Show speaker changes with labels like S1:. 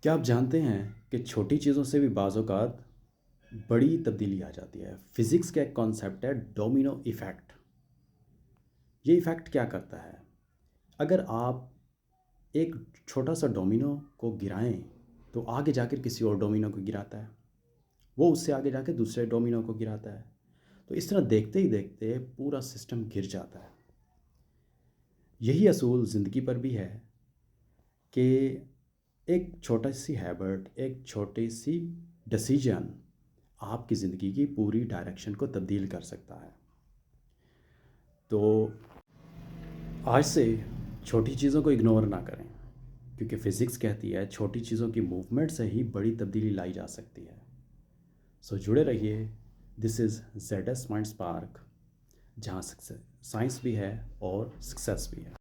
S1: کیا آپ جانتے ہیں کہ چھوٹی چیزوں سے بھی بعض اوقات بڑی تبدیلی آ جاتی ہے؟ فزکس کا ایک کانسیپٹ ہے ڈومینو ایفیکٹ۔ یہ ایفیکٹ کیا کرتا ہے؟ اگر آپ ایک چھوٹا سا ڈومینو کو گرائیں تو آگے جا کر کسی اور ڈومینو کو گراتا ہے، وہ اس سے آگے جا کے دوسرے ڈومینو کو گراتا ہے، تو اس طرح دیکھتے ہی دیکھتے پورا سسٹم گر جاتا ہے۔ یہی اصول زندگی پر بھی ہے کہ ایک چھوٹا سی ہیبٹ، ایک چھوٹی سی ڈسیجن آپ کی زندگی کی پوری ڈائریکشن کو تبدیل کر سکتا ہے۔ تو آج سے چھوٹی چیزوں کو اگنور نہ کریں، کیونکہ فزکس کہتی ہے چھوٹی چیزوں کی موومنٹ سے ہی بڑی تبدیلی لائی جا سکتی ہے۔ سو جڑے رہیے، دس از زیڈ ایس مائنڈ اسپارک، جہاں سائنس بھی ہے اور سکسیس بھی ہے۔